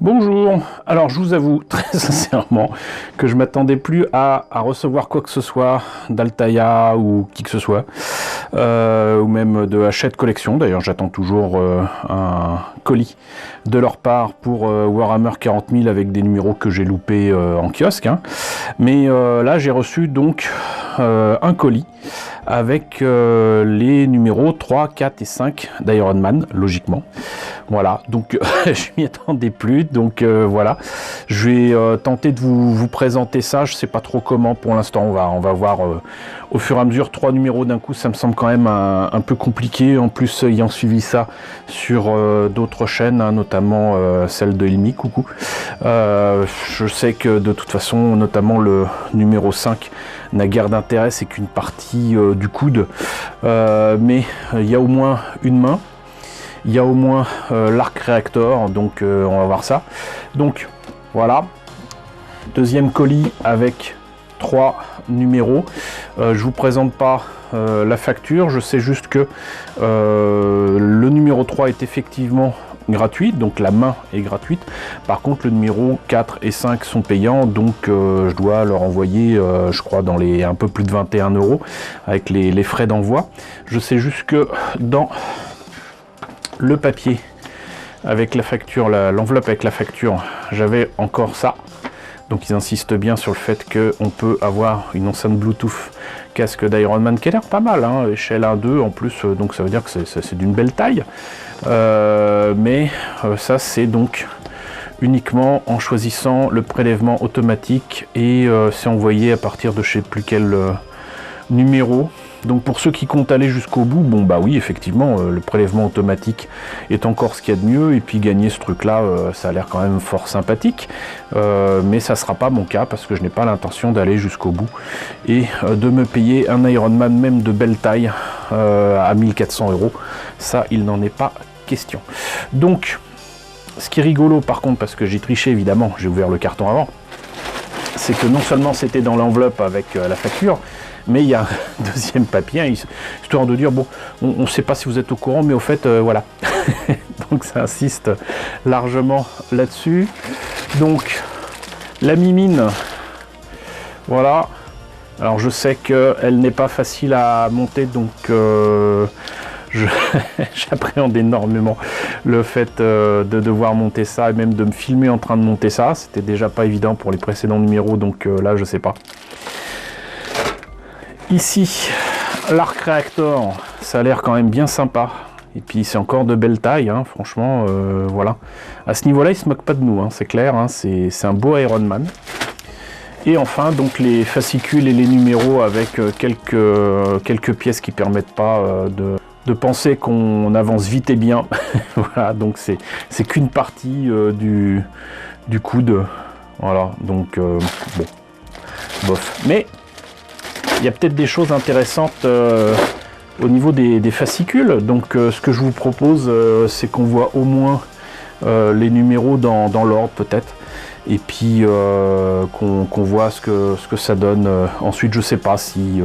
Bonjour, alors je vous avoue très sincèrement que je m'attendais plus à recevoir quoi que ce soit d'Altaïa ou qui que ce soit, ou même de Hachette Collection. D'ailleurs j'attends toujours un colis de leur part pour Warhammer 40 000 avec des numéros que j'ai loupés en kiosque, hein. Mais là j'ai reçu donc un colis avec les numéros 3, 4 et 5 d'Iron Man, logiquement. Voilà, donc je m'y attendais plus, donc voilà. Je vais tenter de vous présenter ça, je sais pas trop comment pour l'instant, on va voir au fur et à mesure. 3 numéros d'un coup, ça me semble quand même un peu compliqué, en plus ayant suivi ça sur d'autres chaînes, hein, notamment celle de Ilmi, coucou. Je sais que de toute façon, notamment le numéro 5 n'a guère d'intérêt, c'est qu'une partie du coude, mais il y a au moins une main, il y a au moins l'arc réacteur, donc on va voir ça. Donc voilà, deuxième colis avec 3 numéros. Je vous présente pas la facture, je sais juste que le numéro 3 est effectivement gratuit, donc la main est gratuite. Par contre le numéro 4 et 5 sont payants, donc je dois leur envoyer je crois dans les un peu plus de 21 € avec les frais d'envoi. Je sais juste que dans le papier avec la facture, l'enveloppe avec la facture, j'avais encore ça. Donc ils insistent bien sur le fait qu'on peut avoir une enceinte Bluetooth casque d'Iron Man qui a l'air pas mal, hein, échelle 1-2 en plus, donc ça veut dire que c'est d'une belle taille. Mais ça c'est donc uniquement en choisissant le prélèvement automatique et c'est envoyé à partir de je sais plus quel numéro. Donc pour ceux qui comptent aller jusqu'au bout, bon bah oui effectivement le prélèvement automatique est encore ce qu'il y a de mieux, et puis gagner ce truc là ça a l'air quand même fort sympathique, mais ça sera pas mon cas parce que je n'ai pas l'intention d'aller jusqu'au bout et de me payer un Iron Man même de belle taille à 1400 €. Ça il n'en est pas question. Donc ce qui est rigolo par contre, parce que j'ai triché évidemment, j'ai ouvert le carton avant, c'est que non seulement c'était dans l'enveloppe avec la facture, mais il y a un deuxième papier, histoire de dire, bon, on ne sait pas si vous êtes au courant, mais au fait, voilà. Donc ça insiste largement là-dessus. Donc, la mimine, voilà. Alors je sais qu'elle n'est pas facile à monter, donc j'appréhende énormément le fait de devoir monter ça, et même de me filmer en train de monter ça. C'était déjà pas évident pour les précédents numéros, donc là, je sais pas. Ici, l'arc réacteur, ça a l'air quand même bien sympa. Et puis c'est encore de belle taille, hein, franchement, voilà. À ce niveau-là, il se moque pas de nous, hein, c'est clair, hein, c'est un beau Iron Man. Et enfin, donc les fascicules et les numéros avec quelques pièces qui permettent pas de penser qu'on avance vite et bien. Voilà, donc c'est qu'une partie du coude. Voilà, donc bon, bof. Mais il y a peut-être des choses intéressantes au niveau des fascicules. Donc ce que je vous propose, c'est qu'on voit au moins les numéros dans l'ordre peut-être. Et puis qu'on voit ce que ça donne. Ensuite, je sais pas si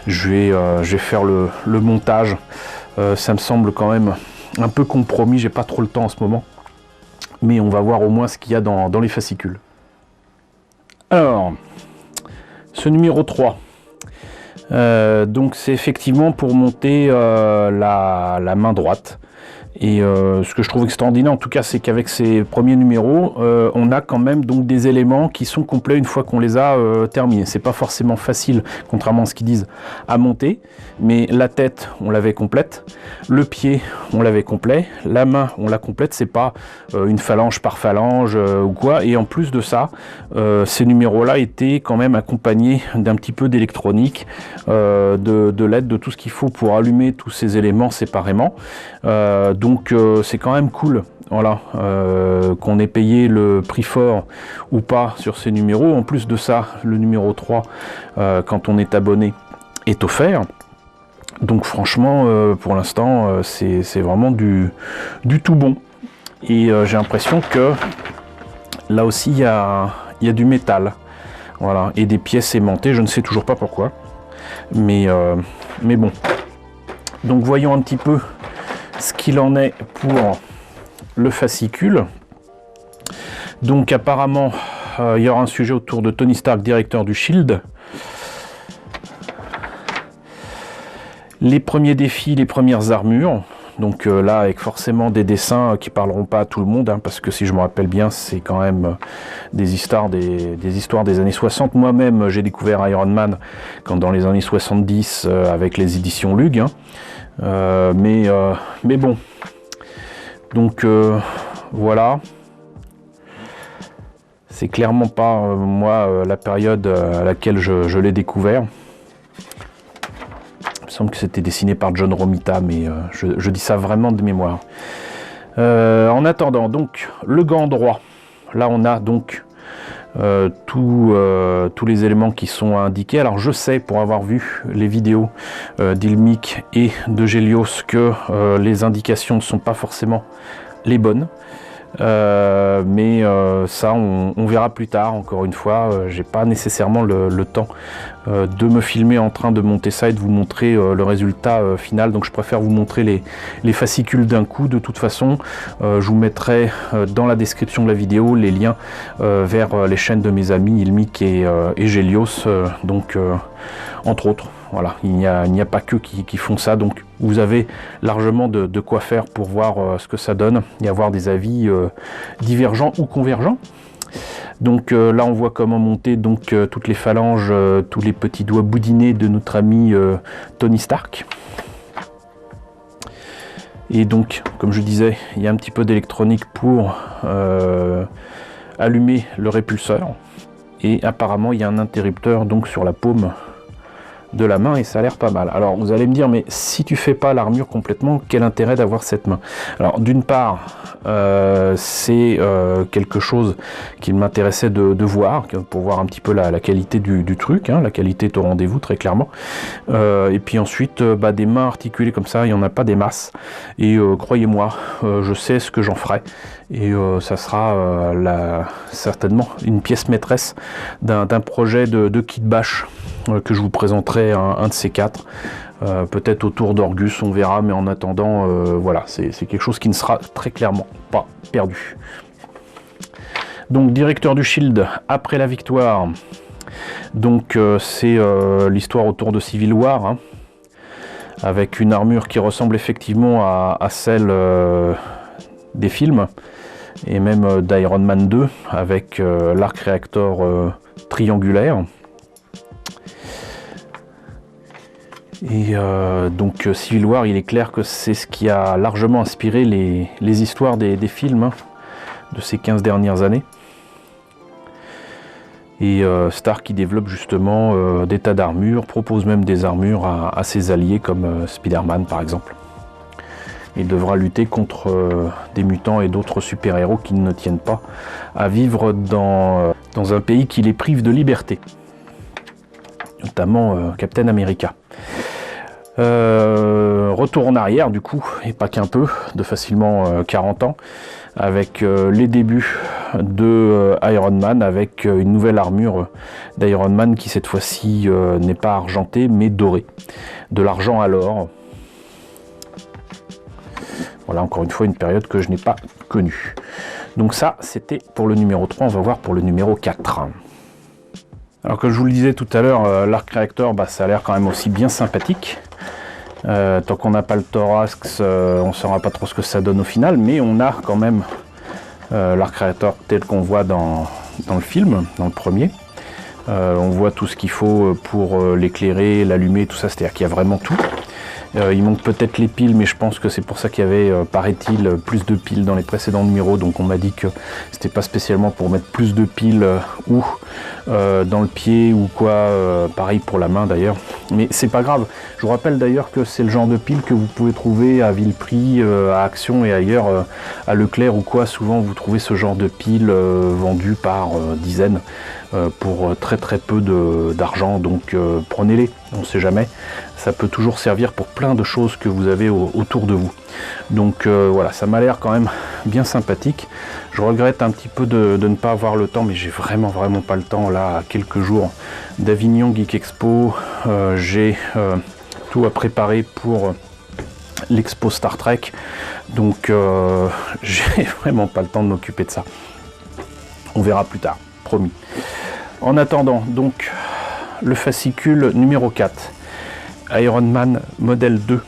je vais faire le montage. Ça me semble quand même un peu compromis. J'ai pas trop le temps en ce moment. Mais on va voir au moins ce qu'il y a dans les fascicules. Alors, ce numéro 3. Donc c'est effectivement pour monter la main droite. Et ce que je trouve extraordinaire en tout cas, c'est qu'avec ces premiers numéros, on a quand même donc des éléments qui sont complets une fois qu'on les a terminés. C'est pas forcément facile, contrairement à ce qu'ils disent, à monter, mais la tête on l'avait complète, le pied on l'avait complet, la main on la complète, c'est pas une phalange par phalange ou quoi. Et en plus de ça, ces numéros là étaient quand même accompagnés d'un petit peu d'électronique, de LED, de tout ce qu'il faut pour allumer tous ces éléments séparément. Donc c'est quand même cool, voilà, qu'on ait payé le prix fort ou pas sur ces numéros. En plus de ça, le numéro 3, quand on est abonné, est offert. Donc franchement, pour l'instant, c'est vraiment du tout bon. Et j'ai l'impression que là aussi, il y a du métal, voilà, et des pièces aimantées. Je ne sais toujours pas pourquoi, mais bon. Donc voyons un petit peu ce qu'il en est pour le fascicule. Donc apparemment, il y aura un sujet autour de Tony Stark, directeur du Shield. Les premiers défis, les premières armures. Donc là, avec forcément des dessins qui parleront pas à tout le monde, hein, parce que si je me rappelle bien, c'est quand même des histoires des années 60. Moi-même, j'ai découvert Iron Man quand dans les années 70 avec les éditions Lug. Hein. Mais bon. Donc voilà. C'est clairement pas moi la période à laquelle je l'ai découvert. Il me semble que c'était dessiné par John Romita, mais je dis ça vraiment de mémoire. En attendant, donc, le gant droit. Là, on a donc tous les éléments qui sont indiqués. Alors, je sais, pour avoir vu les vidéos d'Ilmic et de Gélios, que les indications ne sont pas forcément les bonnes. Mais ça on verra plus tard. Encore une fois, j'ai pas nécessairement le temps de me filmer en train de monter ça et de vous montrer le résultat final, donc je préfère vous montrer les fascicules d'un coup. De toute façon, je vous mettrai dans la description de la vidéo les liens vers les chaînes de mes amis Ilmic et Gélios, donc entre autres. Voilà, il n'y a pas qu'eux qui font ça, donc vous avez largement de quoi faire pour voir ce que ça donne et avoir des avis divergents ou convergents. Donc là, on voit comment monter donc toutes les phalanges, tous les petits doigts boudinés de notre ami Tony Stark. Et donc, comme je disais, il y a un petit peu d'électronique pour allumer le répulseur. Et apparemment, il y a un interrupteur donc sur la paume de la main et ça a l'air pas mal. Alors vous allez me dire, mais si tu fais pas l'armure complètement, quel intérêt d'avoir cette main? Alors d'une part, c'est quelque chose qui m'intéressait de voir, pour voir un petit peu la qualité du truc, hein. La qualité est au rendez-vous très clairement. Et puis ensuite, des mains articulées comme ça, il n'y en a pas des masses. Et croyez-moi, je sais ce que j'en ferai. Et ça sera certainement une pièce maîtresse d'un projet de kit bash que je vous présenterai un de ces quatre. Peut-être autour d'Orgus, on verra, mais en attendant, voilà, c'est quelque chose qui ne sera très clairement pas perdu. Donc, directeur du Shield, après la victoire, donc c'est l'histoire autour de Civil War, hein, avec une armure qui ressemble effectivement à celle des films, et même d'Iron Man 2, avec l'arc réacteur triangulaire. Et donc Civil War, il est clair que c'est ce qui a largement inspiré les histoires des films, hein, de ces 15 dernières années. Et Stark qui développe justement des tas d'armures, propose même des armures à ses alliés comme Spider-Man par exemple. Il devra lutter contre des mutants et d'autres super-héros qui ne tiennent pas à vivre dans un pays qui les prive de liberté. Notamment Captain America. Retour en arrière du coup, et pas qu'un peu, de facilement 40 ans, avec les débuts de Iron Man, avec une nouvelle armure d'Iron Man qui cette fois-ci n'est pas argentée mais dorée. De l'argent à l'or. Voilà, encore une fois, une période que je n'ai pas connue. Donc ça, c'était pour le numéro 3, on va voir pour le numéro 4. Alors comme je vous le disais tout à l'heure, l'arc réacteur, ça a l'air quand même aussi bien sympathique. Tant qu'on n'a pas le thorax, on ne saura pas trop ce que ça donne au final, mais on a quand même l'arc réacteur tel qu'on voit dans le film, dans le premier. On voit tout ce qu'il faut pour l'éclairer, l'allumer, tout ça, c'est-à-dire qu'il y a vraiment tout. Il manque peut-être les piles, mais je pense que c'est pour ça qu'il y avait, paraît-il, plus de piles dans les précédents numéros. Donc on m'a dit que c'était pas spécialement pour mettre plus de piles ou dans le pied ou quoi, pareil pour la main d'ailleurs. Mais c'est pas grave. Je vous rappelle d'ailleurs que c'est le genre de pile que vous pouvez trouver à vil prix, à Action et ailleurs, à Leclerc ou quoi. Souvent vous trouvez ce genre de piles vendues par dizaines pour très peu d'argent. Donc prenez-les, on ne sait jamais. Ça peut toujours servir pour plein de choses que vous avez autour de vous. Donc voilà, ça m'a l'air quand même bien sympathique. Je regrette un petit peu de ne pas avoir le temps, mais j'ai vraiment pas le temps là, à quelques jours d'Avignon Geek Expo. J'ai tout à préparer pour l'expo Star Trek. Donc j'ai vraiment pas le temps de m'occuper de ça. On verra plus tard, promis. En attendant, donc, le fascicule numéro 4, Iron Man modèle 2.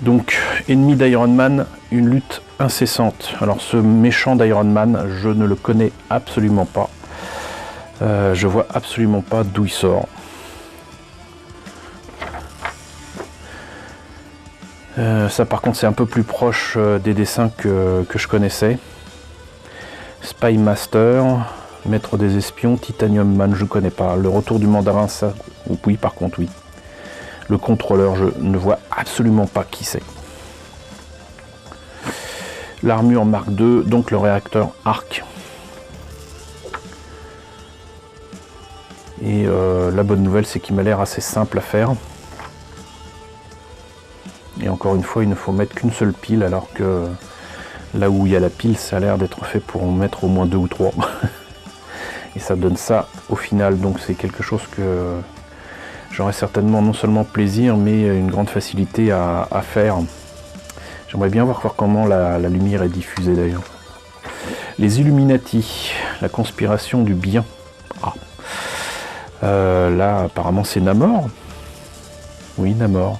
Donc, ennemi d'Iron Man, une lutte incessante. Alors, ce méchant d'Iron Man, je ne le connais absolument pas. Je vois absolument pas d'où il sort. Ça, par contre, c'est un peu plus proche des dessins que je connaissais. Spy Master, Maître des espions, Titanium Man, je ne connais pas. Le retour du mandarin, ça, oui, par contre, oui. Le contrôleur, je ne vois absolument pas qui c'est. L'armure Mark II, donc le réacteur Arc. Et la bonne nouvelle, c'est qu'il m'a l'air assez simple à faire. Et encore une fois, il ne faut mettre qu'une seule pile, alors que là où il y a la pile, ça a l'air d'être fait pour en mettre au moins 2 ou 3. Et ça donne ça au final, donc c'est quelque chose que j'aurais certainement non seulement plaisir, mais une grande facilité à faire. J'aimerais bien voir comment la lumière est diffusée d'ailleurs. Les Illuminati, la conspiration du bien. Ah. Là, apparemment, c'est Namor. Oui, Namor.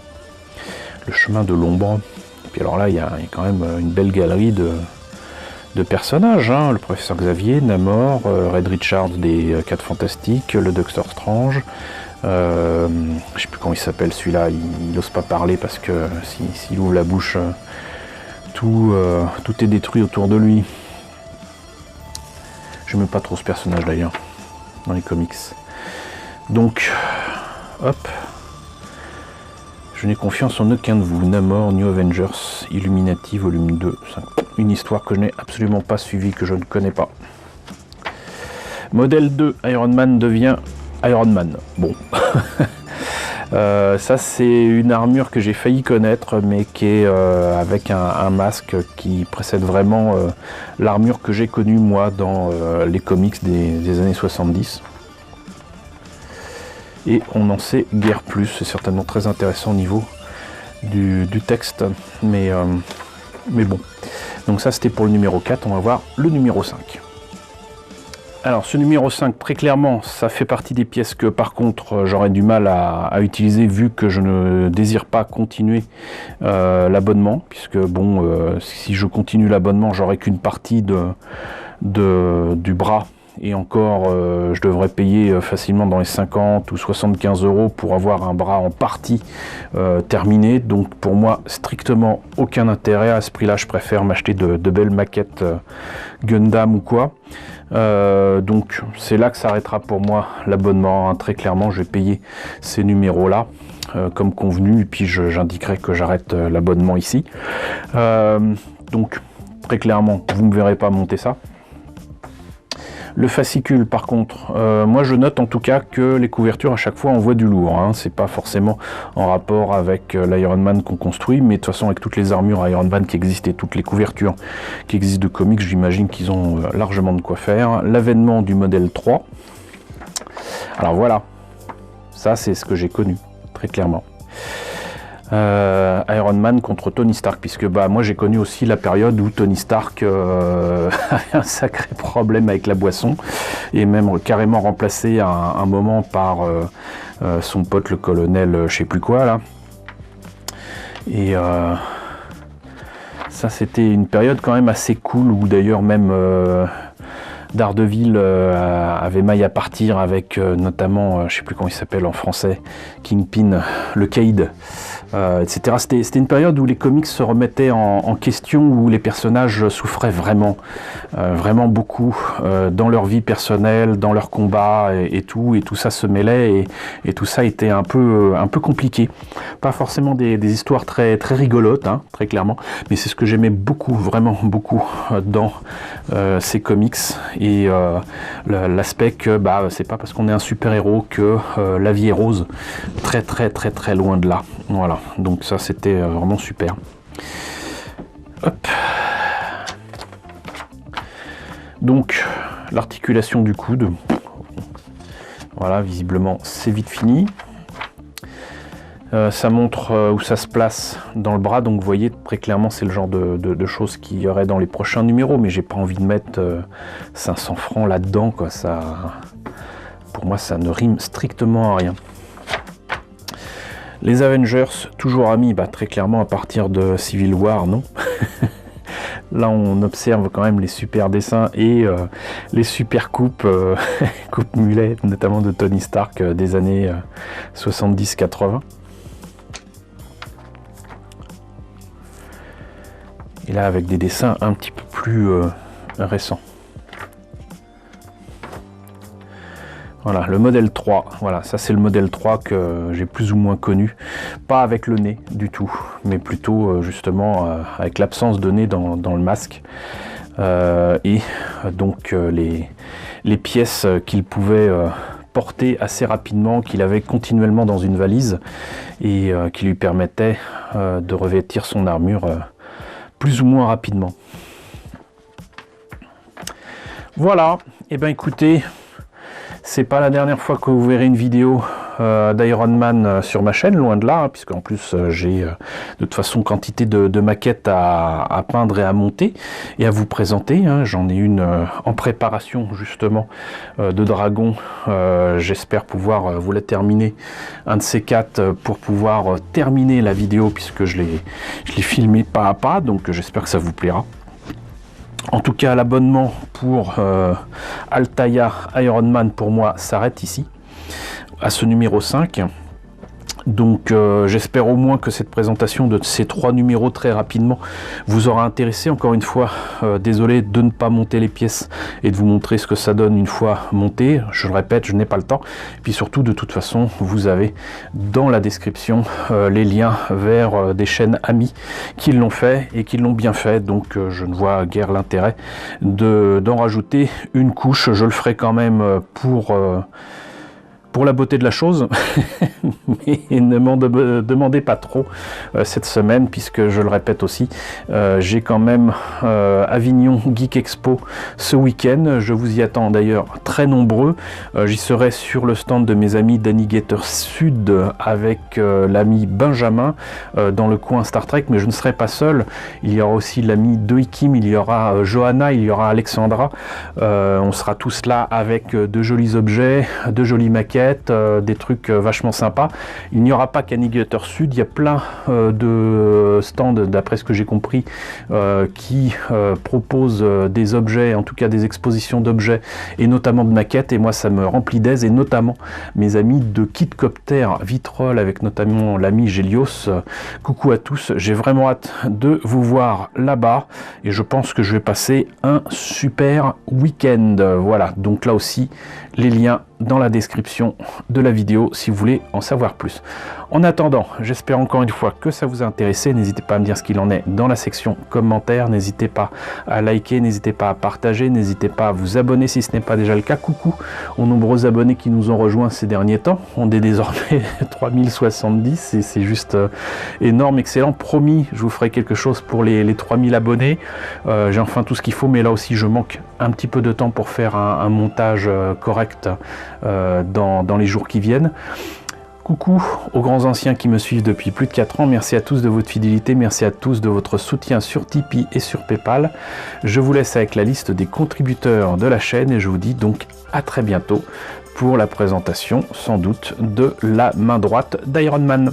Le chemin de l'ombre. Et puis alors là, il y a quand même une belle galerie de personnages. Hein. Le professeur Xavier, Namor, Red Richards des 4 Fantastiques, le Docteur Strange. Je sais plus comment il s'appelle celui-là. Il n'ose pas parler parce que s'il ouvre la bouche, tout est détruit autour de lui. Je n'aime pas trop ce personnage d'ailleurs dans les comics. Donc, hop. Je n'ai confiance en aucun de vous. Namor, New Avengers, Illuminati, volume 2. Une histoire que je n'ai absolument pas suivie, que je ne connais pas. Modèle 2, Iron Man devient Iron Man. Bon. Ça, c'est une armure que j'ai failli connaître, mais qui est avec un masque qui précède vraiment l'armure que j'ai connue, moi, dans les comics des années 70. Et on n'en sait guère plus, c'est certainement très intéressant au niveau du texte, mais bon. Donc ça c'était pour le numéro 4, on va voir le numéro 5. Alors ce numéro 5, très clairement, ça fait partie des pièces que par contre j'aurais du mal à utiliser vu que je ne désire pas continuer l'abonnement, puisque bon, si je continue l'abonnement, j'aurai qu'une partie du bras. Et encore, je devrais payer facilement dans les 50 ou 75 € pour avoir un bras en partie terminé. Donc pour moi, strictement aucun intérêt. À ce prix-là, je préfère m'acheter de belles maquettes Gundam ou quoi. Donc c'est là que s'arrêtera pour moi l'abonnement. Hein. Très clairement, je vais payer ces numéros-là comme convenu. Et puis j'indiquerai que j'arrête l'abonnement ici. Donc très clairement, vous ne me verrez pas monter ça. Le fascicule, par contre, moi je note en tout cas que les couvertures à chaque fois envoient du lourd. Hein. C'est pas forcément en rapport avec l'Iron Man qu'on construit, mais de toute façon avec toutes les armures Iron Man qui existent et toutes les couvertures qui existent de comics, j'imagine qu'ils ont largement de quoi faire. L'avènement du modèle 3. Alors voilà, ça c'est ce que j'ai connu, très clairement. Iron Man contre Tony Stark, puisque bah moi j'ai connu aussi la période où Tony Stark avait un sacré problème avec la boisson et même carrément remplacé à un moment par son pote le colonel je sais plus quoi là. Et ça c'était une période quand même assez cool où d'ailleurs même Daredevil avait maille à partir avec notamment, je sais plus comment il s'appelle en français, Kingpin, le Cade, etc. C'était une période où les comics se remettaient en question, où les personnages souffraient vraiment, vraiment beaucoup dans leur vie personnelle, dans leurs combats et tout ça se mêlait et tout ça était un peu compliqué. Pas forcément des histoires très rigolotes, hein, très clairement, mais c'est ce que j'aimais beaucoup, vraiment beaucoup dans ces comics. Et l'aspect que bah, c'est pas parce qu'on est un super-héros que la vie est rose, très loin de là. Voilà, donc ça c'était vraiment super. Hop. Donc l'articulation du coude, voilà, visiblement c'est vite fini. Ça montre où ça se place dans le bras, donc vous voyez très clairement c'est le genre de choses qu'il y aurait dans les prochains numéros, mais j'ai pas envie de mettre 500 francs là-dedans, quoi. Ça, pour moi ça ne rime strictement à rien. Les Avengers, toujours amis, bah, très clairement à partir de Civil War, non. Là, on observe quand même les super dessins et les super coupes, coupes mulets, notamment de Tony Stark des années 70-80. Et là, avec des dessins un petit peu plus récents. Voilà, le modèle 3, voilà, ça c'est le modèle 3 que j'ai plus ou moins connu, pas avec le nez du tout, mais plutôt justement avec l'absence de nez dans le masque, et donc les pièces qu'il pouvait porter assez rapidement, qu'il avait continuellement dans une valise, et qui lui permettaient de revêtir son armure plus ou moins rapidement. Voilà, et ben écoutez, c'est pas la dernière fois que vous verrez une vidéo d'Iron Man sur ma chaîne, loin de là, hein, puisque en plus j'ai de toute façon quantité de maquettes à peindre et à monter et à vous présenter, hein. J'en ai une en préparation justement de dragon. J'espère pouvoir vous la terminer, un de ces quatre, pour pouvoir terminer la vidéo, puisque je l'ai filmé pas à pas, donc j'espère que ça vous plaira. En tout cas, l'abonnement pour Altaïa Iron Man pour moi s'arrête ici, à ce numéro 5. Donc j'espère au moins que cette présentation de ces 3 numéros très rapidement vous aura intéressé. Encore une fois, désolé de ne pas monter les pièces et de vous montrer ce que ça donne une fois monté. Je le répète, je n'ai pas le temps. Et puis surtout, de toute façon, vous avez dans la description les liens vers des chaînes amies qui l'ont fait et qui l'ont bien fait. Donc je ne vois guère l'intérêt d'en rajouter une couche. Je le ferai quand même pour la beauté de la chose, mais ne m'en demandez pas trop cette semaine, puisque je le répète aussi, j'ai quand même Avignon Geek Expo ce week-end. Je vous y attends d'ailleurs très nombreux. J'y serai sur le stand de mes amis d'Annigator Sud avec l'ami Benjamin dans le coin Star Trek, mais je ne serai pas seul. Il y aura aussi l'ami Doikim, il y aura Johanna, il y aura Alexandra. On sera tous là avec de jolis objets, de jolies maquettes, des trucs vachement sympas. Il n'y aura pas qu'Annigator Sud, il y a plein de stands, d'après ce que j'ai compris, qui proposent des objets, en tout cas des expositions d'objets et notamment de maquettes, et moi ça me remplit d'aise, et notamment mes amis de Kitcopter Vitrol avec notamment l'ami Gélios. Coucou à tous, j'ai vraiment hâte de vous voir là-bas et je pense que je vais passer un super week-end. Voilà, donc là aussi les liens dans la description de la vidéo si vous voulez en savoir plus. En attendant, j'espère encore une fois que ça vous a intéressé. N'hésitez pas à me dire ce qu'il en est dans la section commentaires. N'hésitez pas à liker, n'hésitez pas à partager, n'hésitez pas à vous abonner si ce n'est pas déjà le cas. Coucou aux nombreux abonnés qui nous ont rejoints ces derniers temps. On est désormais 3070 et c'est juste énorme, excellent. Promis, je vous ferai quelque chose pour les 3000 abonnés. J'ai enfin tout ce qu'il faut, mais là aussi je manque un petit peu de temps pour faire un montage correct dans les jours qui viennent. Coucou aux grands anciens qui me suivent depuis plus de 4 ans, merci à tous de votre fidélité, merci à tous de votre soutien sur Tipeee et sur Paypal. Je vous laisse avec la liste des contributeurs de la chaîne et je vous dis donc à très bientôt pour la présentation sans doute de la main droite d'Iron Man.